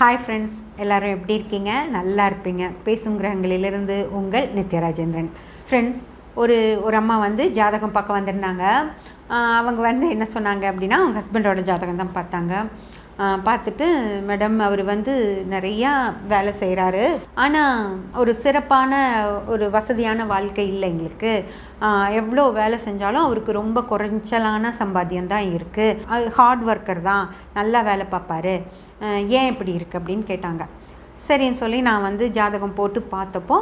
Hi friends, எல்லோரும் எப்படி இருக்கீங்க? நல்லா இருப்பீங்க. பேசும் கிரகங்களிலிருந்து உங்கள் நித்யராஜேந்திரன். ஃப்ரெண்ட்ஸ், ஒரு ஒரு அம்மா வந்து ஜாதகம் பார்க்க வந்திருந்தாங்க. அவங்க வந்து என்ன சொன்னாங்க அப்படின்னா, அவங்க ஹஸ்பண்டோட ஜாதகம் தான் பார்த்தாங்க. பார்த்துட்டு, மேடம் அவர் வந்து நிறையா வேலை செய்கிறாரு, ஆனால் ஒரு சிறப்பான ஒரு வசதியான வாழ்க்கை இல்லை எங்களுக்கு. எவ்வளோ வேலை செஞ்சாலும் அவருக்கு ரொம்ப குறைச்சலான சம்பாத்தியம் தான் இருக்குது. அது ஹார்ட் ஒர்க்கர் தான், நல்லா வேலை பார்ப்பாரு, ஏன் இப்படி இருக்குது அப்படின்னு கேட்டாங்க. சரின்னு சொல்லி நான் வந்து ஜாதகம் போட்டு பார்த்தப்போ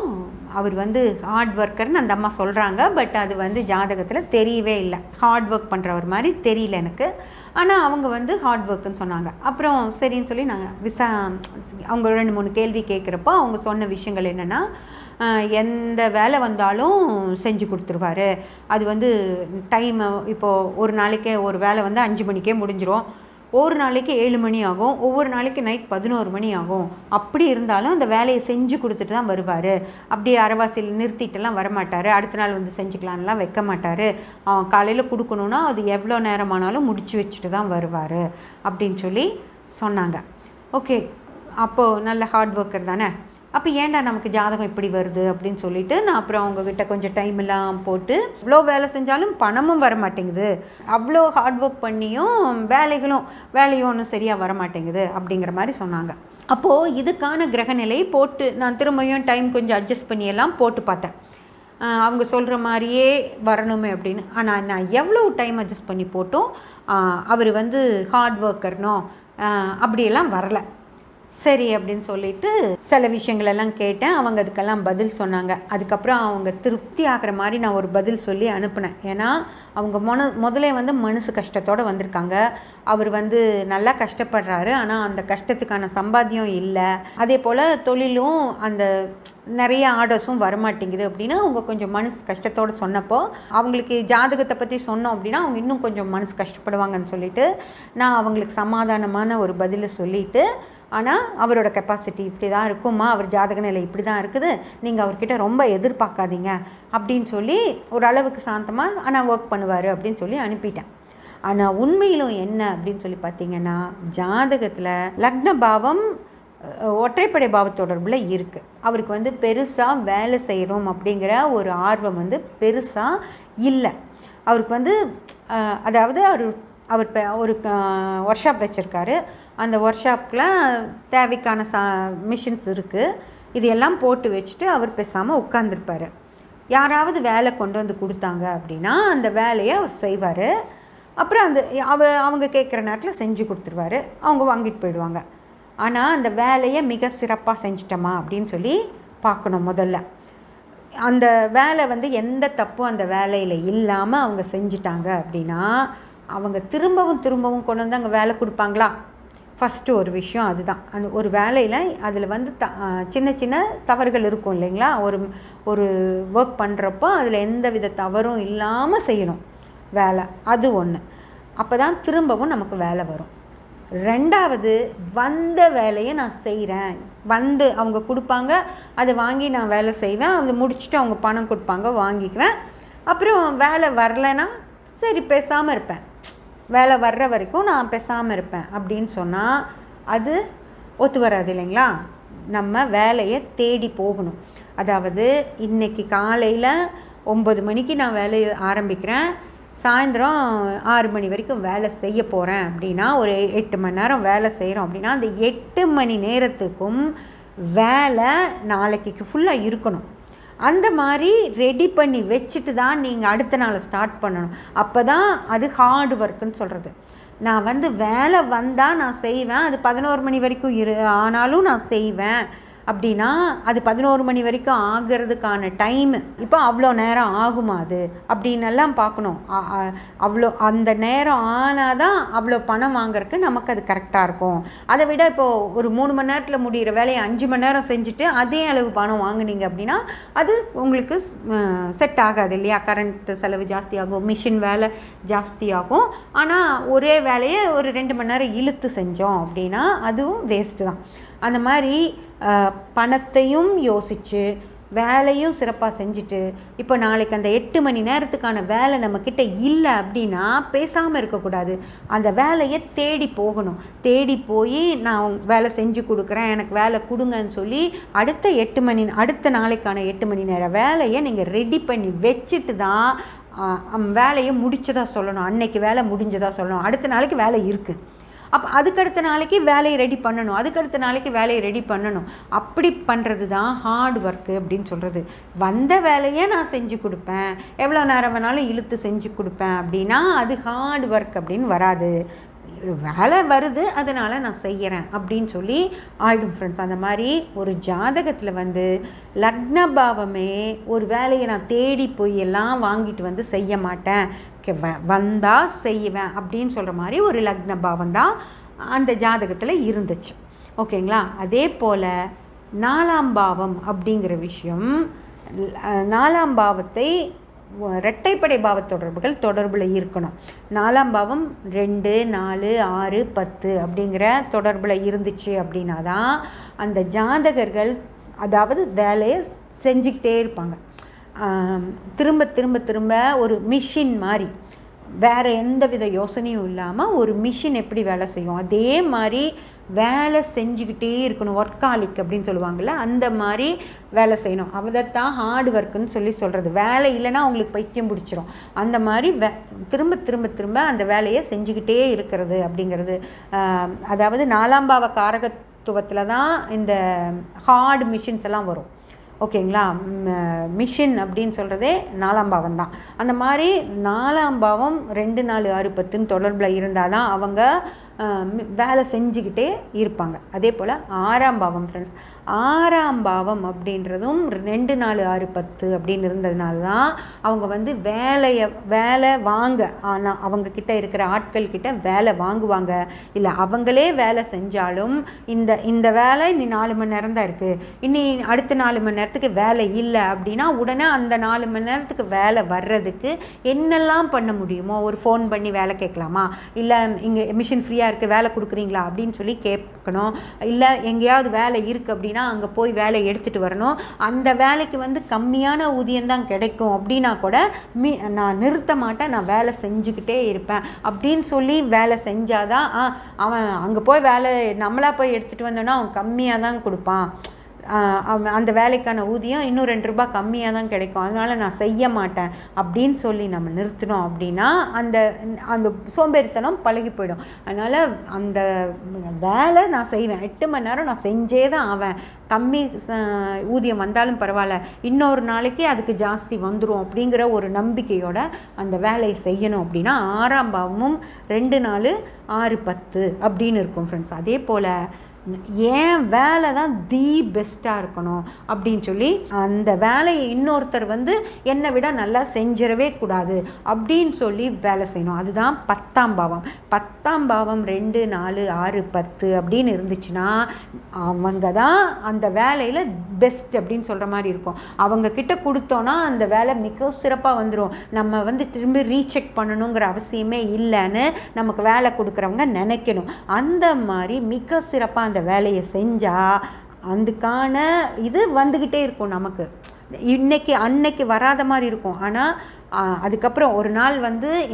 அவர் வந்து ஹார்ட் ஒர்க்கர்னு அந்த அம்மா சொல்கிறாங்க. பட் அது வந்து ஜாதகத்தில் தெரியவே இல்லை. ஹார்ட் ஒர்க் பண்ணுறவர் மாதிரி தெரியல எனக்கு. ஆனால் அவங்க வந்து ஹார்ட் ஒர்க்குன்னு சொன்னாங்க. அப்புறம் சரின்னு சொல்லி நாங்கள் அவங்க 2-3 கேள்வி கேட்குறப்போ அவங்க சொன்ன விஷயங்கள் என்னென்னா, எந்த வேலை வந்தாலும் செஞ்சு கொடுத்துருவாரு. அது வந்து டைம் இப்போது ஒரு நாளைக்கே ஒரு வேலை வந்து 5 மணிக்கே முடிஞ்சிடும், ஒரு நாளைக்கு 7 மணி ஆகும், ஒவ்வொரு நாளைக்கு நைட் 11 மணி ஆகும். அப்படி இருந்தாலும் அந்த வேலையை செஞ்சு கொடுத்துட்டு தான் வருவார். அப்படியே அரைவாசியில் நிறுத்திட்டுலாம் வரமாட்டார். அடுத்த நாள் வந்து செஞ்சுக்கலான்லாம் வைக்க மாட்டார். காலையில் கொடுக்கணுன்னா அது எவ்வளோ நேரமானாலும் முடிச்சு வச்சுட்டு தான் வருவார் அப்படின்னு சொல்லி சொன்னாங்க. ஓகே, அப்போது நல்ல ஹார்ட் ஒர்க்கர் தானே, அப்போ ஏன்டா நமக்கு ஜாதகம் இப்படி வருது அப்படின்னு சொல்லிட்டு நான் அப்புறம் அவங்கக்கிட்ட கொஞ்சம் டைம் எல்லாம் போட்டு, இவ்வளோ வேலை செஞ்சாலும் பணமும் வர மாட்டேங்குது, அவ்வளோ ஹார்ட் ஒர்க் பண்ணியும் வேலையும் ஒன்றும் சரியாக வர மாட்டேங்குது அப்படிங்கிற மாதிரி சொன்னாங்க. அப்போது இதுக்கான கிரகநிலை போட்டு நான் திரும்பியும் டைம் கொஞ்சம் அட்ஜஸ்ட் பண்ணியெல்லாம் போட்டு பார்த்தேன், அவங்க சொல்கிற மாதிரியே வரணுமே அப்படின்னு. ஆனால் நான் எவ்வளோ டைம் அட்ஜஸ்ட் பண்ணி போட்டும் அவர் வந்து ஹார்ட் ஒர்க்கர்னோ அப்படியெல்லாம் வரலை. சரி அப்படின்னு சொல்லிட்டு சில விஷயங்களெல்லாம் கேட்டேன். அவங்க அதுக்கெல்லாம் பதில் சொன்னாங்க. அதுக்கப்புறம் அவங்க திருப்தி ஆகிற மாதிரி நான் ஒரு பதில் சொல்லி அனுப்பினேன். ஏன்னா அவங்க முதலே வந்து மனசு கஷ்டத்தோடு வந்திருக்காங்க. அவர் வந்து நல்லா கஷ்டப்படுறாரு, ஆனால் அந்த கஷ்டத்துக்கான சம்பாத்தியம் இல்லை. அதே போல் தொழிலும் அந்த நிறைய ஆர்டர்ஸும் வரமாட்டேங்குது அப்படின்னு அவங்க கொஞ்சம் மனசு கஷ்டத்தோடு சொன்னப்போ, அவங்களுக்கு ஜாதகத்தை பற்றி சொன்னோம் அப்படின்னா அவங்க இன்னும் கொஞ்சம் மனசு கஷ்டப்படுவாங்கன்னு சொல்லிவிட்டு நான் அவங்களுக்கு சமாதானமான ஒரு பதிலை சொல்லிவிட்டு, ஆனால் அவரோட கெப்பாசிட்டி இப்படி தான் இருக்குமா, அவர் ஜாதக நிலை இப்படி தான் இருக்குது, நீங்கள் அவர்கிட்ட ரொம்ப எதிர்பார்க்காதீங்க அப்படின்னு சொல்லி ஓரளவுக்கு சாந்தமாக ஆனால் ஒர்க் பண்ணுவார் அப்படின்னு சொல்லி அனுப்பிட்டேன். ஆனால் உண்மையிலும் என்ன அப்படின்னு சொல்லி பார்த்தீங்கன்னா, ஜாதகத்தில் லக்ன பாவம் ஒற்றைப்படை பாவ தொடர்பில் இருக்குது. அவருக்கு வந்து பெருசாக வேலை செய்கிறோம் அப்படிங்கிற ஒரு ஆர்வம் வந்து பெருசாக இல்லை. அவருக்கு வந்து அதாவது அவர் ஒரு ஒர்க் ஷாப் வச்சுருக்காரு. அந்த ஒர்க் ஷாப்பில் தேவைக்கான மிஷின்ஸ் இருக்குது. இது எல்லாம் போட்டு வச்சுட்டு அவர் பேசாமல் உட்காந்துருப்பார். யாராவது வேலை கொண்டு வந்து கொடுத்தாங்க அப்படின்னா அந்த வேலையை அவர் செய்வார். அப்புறம் அவங்க கேட்குற நேரத்தில் செஞ்சு கொடுத்துருவாரு. அவங்க வாங்கிட்டு போயிடுவாங்க. ஆனால் அந்த வேலையை மிக சிறப்பாக செஞ்சிட்டோமா அப்படின்னு சொல்லி பார்க்கணும். முதல்ல அந்த வேலை வந்து எந்த தப்பும் அந்த வேலையில் இல்லாமல் அவங்க செஞ்சிட்டாங்க அப்படின்னா அவங்க திரும்பவும் கொண்டு வந்து அங்கே வேலை கொடுப்பாங்களா? ஃபஸ்ட்டு ஒரு விஷயம் அதுதான். அந்த ஒரு வேலையில் அதில் வந்து சின்ன சின்ன தவறுகள் இருக்கும் இல்லைங்களா? ஒரு ஒர்க் பண்ணுறப்போ அதில் எந்த வித தவறும் இல்லாமல் செய்யணும் வேலை. அது ஒன்று. அப்போ தான் திரும்பவும் நமக்கு வேலை வரும். 2வது, வந்த வேலையை நான் செய்கிறேன், வந்து அவங்க கொடுப்பாங்க, அதை வாங்கி நான் வேலை செய்வேன், அதை முடிச்சுட்டு அவங்க பணம் கொடுப்பாங்க, வாங்கிக்குவேன். அப்புறம் வேலை வரலைன்னா சரி பேசாமல் இருப்பேன், வேலை வர்ற வரைக்கும் நான் பேசாமல் இருப்பேன் அப்படின்னு சொன்னால் அது ஒத்து வராது இல்லைங்களா? நம்ம வேலையை தேடி போகணும். அதாவது இன்றைக்கி காலையில் 9 மணிக்கு நான் வேலையை ஆரம்பிக்கிறேன், சாயந்தரம் 6 மணி வரைக்கும் வேலை செய்ய போகிறேன் அப்படின்னா ஒரு 8 மணி நேரம் வேலை செய்கிறோம் அப்படின்னா அந்த 8 மணி நேரத்துக்கும் வேலை நாளைக்கு ஃபுல்லாக இருக்கணும். அந்த மாதிரி ரெடி பண்ணி வச்சுட்டு தான் நீங்கள் அடுத்த நாளை ஸ்டார்ட் பண்ணணும். அப்போ தான் அது ஹார்ட் ஒர்க்குன்னு சொல்கிறது. நான் வந்து வேலை வந்தால் நான் செய்வேன், அது 11 மணி வரைக்கும் ஆனாலும் நான் செய்வேன் அப்படின்னா அது 11 மணி வரைக்கும் ஆகிறதுக்கான டைம் இப்போ அவ்வளோ நேரம் ஆகுமா அது அப்படின்னெல்லாம் பார்க்கணும். அவ்வளோ அந்த நேரம் ஆனால் தான் அவ்வளோ பணம் வாங்குறதுக்கு நமக்கு அது கரெக்டாக இருக்கும். அதை விட இப்போது ஒரு 3 மணி நேரத்தில் முடிகிற வேலையை 5 மணி நேரம் செஞ்சுட்டு அதே அளவு பணம் வாங்கினீங்க அப்படின்னா அது உங்களுக்கு செட் ஆகாது இல்லையா? கரண்ட் செலவு ஜாஸ்தியாகும், மிஷின் வேலை ஜாஸ்தியாகும். ஆனால் ஒரே வேலையை ஒரு 2 மணி நேரம் இழுத்து செஞ்சோம் அப்படின்னா அதுவும் வேஸ்ட்டு தான். அந்த மாதிரி பணத்தையும் யோசித்து வேலையும் சிறப்பாக செஞ்சுட்டு இப்போ நாளைக்கு அந்த 8 மணி நேரத்துக்கான வேலை நம்மக்கிட்ட இல்லை அப்படின்னா பேசாமல் இருக்கக்கூடாது. அந்த வேலையை தேடி போகணும். தேடி போய் நான் வேலை செஞ்சு கொடுக்குறேன், எனக்கு வேலை கொடுங்கன்னு சொல்லி அடுத்த நாளைக்கான 8 மணி நேரம் வேலையை நீங்கள் ரெடி பண்ணி வச்சுட்டு தான் வேலையை முடிச்சதாக சொல்லணும். அன்னைக்கு வேலை முடிஞ்சதாக சொல்லணும். அடுத்த நாளைக்கு வேலை இருக்குது, அப்போ அதுக்கடுத்த நாளைக்கு வேலையை ரெடி பண்ணணும். அப்படி பண்ணுறது தான் ஹார்ட் ஒர்க்கு அப்படின்னு சொல்கிறது. வந்த வேலையை நான் செஞ்சு கொடுப்பேன், எவ்வளோ நேரம் வேணாலும் இழுத்து செஞ்சு கொடுப்பேன் அப்படின்னா அது ஹார்ட் ஒர்க் அப்படின்னு வராது. வேலை வருது, அதனால் நான் செய்கிறேன் அப்படின்னு சொல்லி ஆயிடும் ஃப்ரெண்ட்ஸ். அந்த மாதிரி ஒரு ஜாதகத்தில் லக்ன பாவமே ஒரு வேலையை நான் தேடி போய் எல்லாம் வாங்கிட்டு செய்ய மாட்டேன், வந்தால் செய்வேன் அப்படின்னு சொல்கிற மாதிரி ஒரு லக்ன பாவம் தான் அந்த ஜாதகத்தில் இருந்துச்சு. ஓகேங்களா? அதே போல் 4ஆம் பாவம் அப்படிங்கிற விஷயம், 4ஆம் பாவத்தை இரட்டைப்படை பாவ தொடர்பில் இருக்கணும். 4ஆம் பாவம் 2, 4, 6, 10 அப்படிங்கிற தொடர்பில் இருந்துச்சு அப்படின்னா தான் அந்த ஜாதகர்கள் அதாவது வேலையை செஞ்சுக்கிட்டே இருப்பாங்க. திரும்ப திரும்ப திரும்ப ஒரு மிஷின் மாதிரி, வேறு எந்த வித யோசனையும் இல்லாமல் ஒரு மிஷின் எப்படி வேலை செய்யும் அதே மாதிரி வேலை செஞ்சுக்கிட்டே இருக்கணும். ஒர்க்காலிக் அப்படின்னு சொல்லுவாங்கள்ல, அந்த மாதிரி வேலை செய்யணும். அதைத்தான் ஹார்ட் ஒர்க்குன்னு சொல்கிறது. வேலை இல்லைன்னா அவங்களுக்கு பைத்தியம் பிடிச்சிரும். அந்த மாதிரி திரும்ப திரும்ப திரும்ப அந்த வேலையை செஞ்சுக்கிட்டே இருக்கிறது அப்படிங்கிறது. அதாவது 4ஆம் பாவ காரகத்துவத்தில் தான் இந்த ஹார்ட் மிஷின்ஸ் எல்லாம் வரும். ஓகேங்களா? மிஷின் அப்படின்னு சொல்கிறதே 4ஆம் பாவம் தான். அந்த மாதிரி 4ஆம் பாவம் 2, 4, 6, 10 தொடர்பில் இருந்தால் தான் அவங்க வேலை செஞ்சுக்கிட்டே இருப்பாங்க. அதே போல் 6ஆம் பாவம் ஃப்ரெண்ட்ஸ், 6ஆம் பாவம் அப்படின்றதும் 2, 4, 6, 10 அப்படின்னு இருந்ததுனால தான் அவங்க வேலை வாங்க, ஆனால் அவங்கக்கிட்ட இருக்கிற ஆட்கள்கிட்ட வேலை வாங்குவாங்க. இல்லை அவங்களே வேலை செஞ்சாலும் இந்த வேலை இன்னி 4 மணி நேரம் தான் இருக்குது, இன்னி அடுத்த 4 மணி நேரத்துக்கு வேலை இல்லை அப்படின்னா உடனே அந்த 4 மணி நேரத்துக்கு வேலை வர்றதுக்கு என்னெல்லாம் பண்ண முடியுமோ, ஒரு ஃபோன் பண்ணி வேலை கேட்கலாமா, இல்லை இங்கே மிஷின் ஃப்ரீயாக இருக்குது வேலை கொடுக்குறீங்களா அப்படின்னு சொல்லி கேட்கணும். இல்லை எங்கேயாவது வேலை இருக்குது அப்படின்னா அங்கே போய் வேலை எடுத்துகிட்டு வரணும். அந்த வேலைக்கு கம்மியான ஊதியம்தான் கிடைக்கும் அப்படின்னா கூட நான் நிறுத்த மாட்டேன், நான் வேலை செஞ்சுக்கிட்டே இருப்பேன் அப்படின்னு சொல்லி வேலை செஞ்சாதான் அவன் அங்கே போய் வேலை நம்மளாக போய் எடுத்துகிட்டு வந்தோன்னா அவன் கம்மியாக தான் கொடுப்பான், அந்த வேலைக்கான ஊதியம் இன்னும் 2 ரூபாய் கம்மியாக தான் கிடைக்கும், அதனால் நான் செய்ய மாட்டேன் அப்படின்னு சொல்லி நம்ம நிறுத்தினோம் அப்படின்னா அந்த சோம்பேறித்தனம் பழகி போயிடும். அதனால் அந்த வேலை நான் செய்வேன், 8 மணி நேரம் நான் செஞ்சே தான் ஆவேன், கம்மி ஊதியம் வந்தாலும் பரவாயில்ல, இன்னொரு நாளைக்கு அதுக்கு ஜாஸ்தி வந்துடும் அப்படிங்கிற ஒரு நம்பிக்கையோட அந்த வேலையை செய்யணும் அப்படின்னா 6ஆம் பாவமும் 2, 4, 6, 10 அப்படின்னு இருக்கும் ஃப்ரெண்ட்ஸ். அதே போல் ஏன் வேலை தான் தி பெஸ்ட்டாக இருக்கணும் அப்படின்னு சொல்லி அந்த வேலையை இன்னொருத்தர் என்னை விட நல்லா செஞ்சிடவே கூடாது அப்படின்னு சொல்லி வேலை செய்யணும். அதுதான் 10ஆம் பாவம். 10ஆம் பாவம் 2, 4, 6, 10 அப்படின்னு இருந்துச்சுன்னா அவங்க தான் அந்த வேலையில் பெஸ்ட் அப்படின்னு சொல்கிற மாதிரி இருக்கும். அவங்கக்கிட்ட கொடுத்தோன்னா அந்த வேலை மிக சிறப்பாக வந்துடும். நம்ம திரும்பி ரீசெக் பண்ணணுங்கிற அவசியமே இல்லைன்னு நமக்கு வேலை கொடுக்குறவங்க நினைக்கணும். அந்த மாதிரி மிக சிறப்பாக அந்த வேலையை செஞ்சால் அதுக்கான இது வந்துக்கிட்டே இருக்கும். நமக்கு அன்னைக்கு வராத மாதிரி இருக்கும். ஆனால் அதுக்கப்புறம் ஒரு நாள்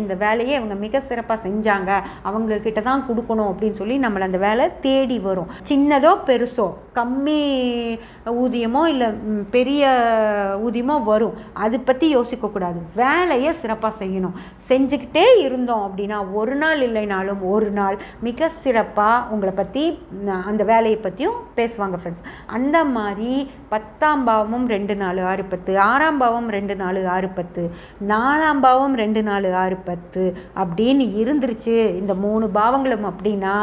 இந்த வேலையை அவங்க மிக சிறப்பாக செஞ்சாங்க, அவங்கக்கிட்ட தான் கொடுக்கணும் அப்படின்னு சொல்லி நம்மளை அந்த வேலை தேடி வரும். சின்னதோ பெருசோ, கம்மி ஊதியமோ இல்லை பெரிய ஊதியமோ வரும், அதை பற்றி யோசிக்கக்கூடாது. வேலையை சிறப்பாக செய்யணும். செஞ்சுக்கிட்டே இருந்தோம் அப்படின்னா ஒரு நாள் இல்லைனாலும் ஒரு நாள் மிக சிறப்பாக உங்களை பற்றி அந்த வேலையை பற்றியும் பேசுவாங்க ஃப்ரெண்ட்ஸ். அந்த மாதிரி 10ஆம் பாவமும் 2, 4, 6, 10, 6ஆம் பாவம் 2, 4, 6, 10, 4ஆம் பாவம் 2, 4, 6, 10 அப்படின்னு இருந்துருச்சு இந்த 3 பாவங்களும் அப்படின்னா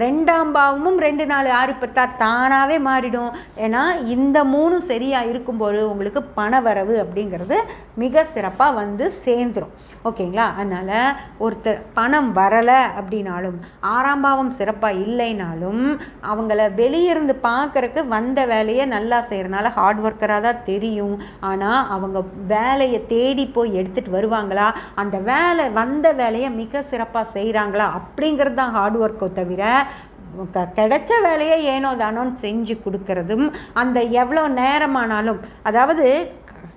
2ஆம் பாவமும் 2, 4, 6, 10 தானாகவே மாறிடும். ஏன்னா இந்த 3 சரியாக இருக்கும்போது உங்களுக்கு பண வரவு அப்படிங்கிறது மிக சிறப்பாக சேர்ந்துடும். ஓகேங்களா? அதனால் ஒருத்தர் பணம் வரலை அப்படின்னாலும் 6ஆம் பாவம் சிறப்பாக இல்லைனாலும் அவங்கள வெளியிருந்து பார்க்குறக்கு வந்த வேலையை நல்லா செய்கிறனால ஹார்ட் ஒர்க்கராக தான் தெரியும். ஆனால் அவங்க வேலையை தேடி போய் எடுத்துகிட்டு வருவாங்களா, அந்த வந்த வேலையை மிக சிறப்பாக செய்கிறாங்களா அப்படிங்கிறது தான் ஹார்ட் ஒர்க்கை தவிர கிடைச்ச வேலையை ஏனோ தானோன்னு செஞ்சு கொடுக்கறதும், அந்த எவ்வளோ நேரமானாலும், அதாவது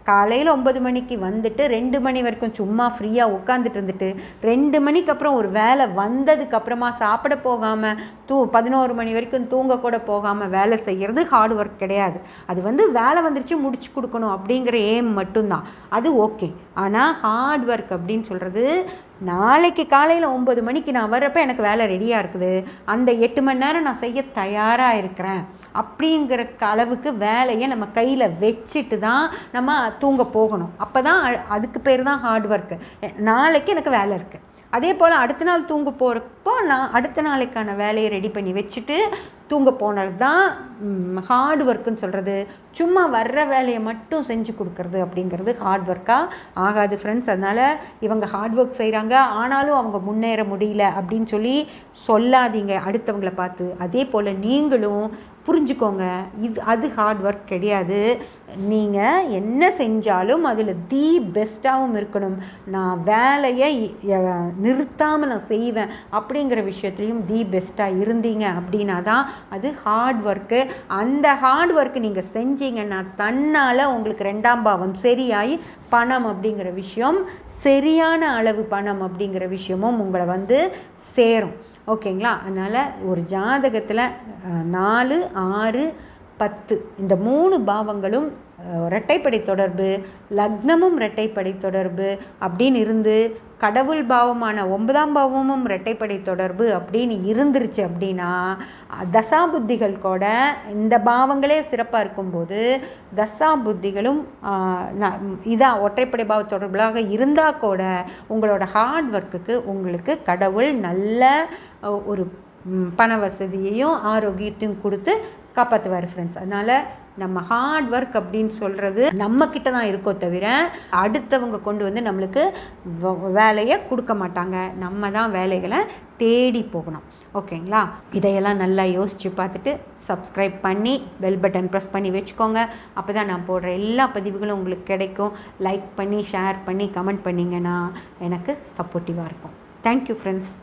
காலையில் 9 மணிக்கு வந்துட்டு 2 மணி வரைக்கும் சும்மா ஃப்ரீயாக உட்காந்துட்டு இருந்துட்டு 2 மணிக்கு அப்புறம் ஒரு வேலை வந்ததுக்கப்புறமா சாப்பிட போகாமல் 11 மணி வரைக்கும் தூங்கக்கூட போகாமல் வேலை செய்கிறது ஹார்ட் ஒர்க் கிடையாது. அது வந்து வேலை வந்துருச்சு முடிச்சு கொடுக்கணும் அப்படிங்கிற எய்ம் மட்டும்தான், அது ஓகே. ஆனால் ஹார்ட் ஒர்க் அப்படின்னு சொல்கிறது, நாளைக்கு காலையில் 9 மணிக்கு நான் வர்றப்போ எனக்கு வேலை ரெடியாக இருக்குது, அந்த 8 மணி நேரம் நான் செய்ய தயாராக இருக்கிறேன் அப்படிங்கிற அளவுக்கு வேலையை நம்ம கையில் வச்சுட்டு தான் நம்ம தூங்க போகணும். அப்போ தான் அதுக்கு பேர் தான் ஹார்ட் ஒர்க்கு. நாளைக்கு எனக்கு வேலை இருக்குது, அதே போல் அடுத்த நாள் தூங்க போகிறப்போ நான் அடுத்த நாளைக்கான வேலையை ரெடி பண்ணி வச்சுட்டு தூங்க போனது தான் ஹார்ட் ஒர்க்குன்னு சொல்கிறது. சும்மா வர்ற வேலையை மட்டும் செஞ்சு கொடுக்குறது அப்படிங்கிறது ஹார்ட் ஒர்க்காக ஆகாது ஃப்ரெண்ட்ஸ். அதனால் இவங்க ஹார்ட் ஒர்க் செய்கிறாங்க ஆனாலும் அவங்க முன்னேற முடியல அப்படின்னு சொல்லி சொல்லாதீங்க அடுத்தவங்களை பார்த்து. அதே போல் நீங்களும் புரிஞ்சுக்கோங்க, அது ஹார்ட் ஒர்க் கிடையாது. நீங்கள் என்ன செஞ்சாலும் அதில் தி பெஸ்ட்டாகவும் இருக்கணும். நான் வேலையை நிறுத்தாமல் நான் செய்வேன் அப்படிங்கிற விஷயத்துலையும் தி பெஸ்ட்டாக இருந்தீங்க அப்படின்னா தான் அது ஹார்ட் ஒர்க்கு. அந்த ஹார்ட் ஒர்க்கு நீங்கள் செஞ்சீங்கன்னா தன்னால் உங்களுக்கு 2ஆம் பாவம் சரியாகி பணம் அப்படிங்கிற விஷயம், சரியான அளவு பணம் அப்படிங்கிற விஷயமும் உங்களை வந்து சேரும். ஓகேங்களா? அதனால் ஒரு ஜாதகத்தில் 4, 6, 10 இந்த 3 பாவங்களும் இரட்டைப்படை தொடர்பு, லக்னமும் இரட்டைப்படை தொடர்பு அப்படின்னு இருந்து, கடவுள் பாவமான 9ஆம் பாவமும் இரட்டைப்படை தொடர்பு அப்படின்னு இருந்துருச்சு அப்படின்னா, தசாபுத்திகள் கூட இந்த பாவங்களே சிறப்பாக இருக்கும்போது தசாபுத்திகளும் இதான் ஒற்றைப்படை பாவ தொடர்புகளாக இருந்தால் கூட உங்களோட ஹார்ட் ஒர்க்குக்கு உங்களுக்கு கடவுள் நல்ல ஒரு பண வசதியையும் ஆரோக்கியத்தையும் கொடுத்து காப்பாற்றுவார் ஃப்ரெண்ட்ஸ். அதனால் நம்ம ஹார்ட் ஒர்க் அப்படின்னு சொல்கிறது நம்மக்கிட்ட தான் இருக்கோ தவிர அடுத்தவங்க கொண்டு வந்து நம்மளுக்கு வேலையை கொடுக்க மாட்டாங்க. நம்ம தான் வேலைகளை தேடி போகணும். ஓகேங்களா? இதையெல்லாம் நல்லா யோசித்து பார்த்துட்டு சப்ஸ்கிரைப் பண்ணி பெல் பட்டன் ப்ரெஸ் பண்ணி வச்சுக்கோங்க. அப்போ தான் நான் போடுற எல்லா பதிவுகளும் உங்களுக்கு கிடைக்கும். லைக் பண்ணி ஷேர் பண்ணி கமெண்ட் பண்ணிங்கன்னா எனக்கு சப்போர்ட்டிவாக இருக்கும். Thank you friends.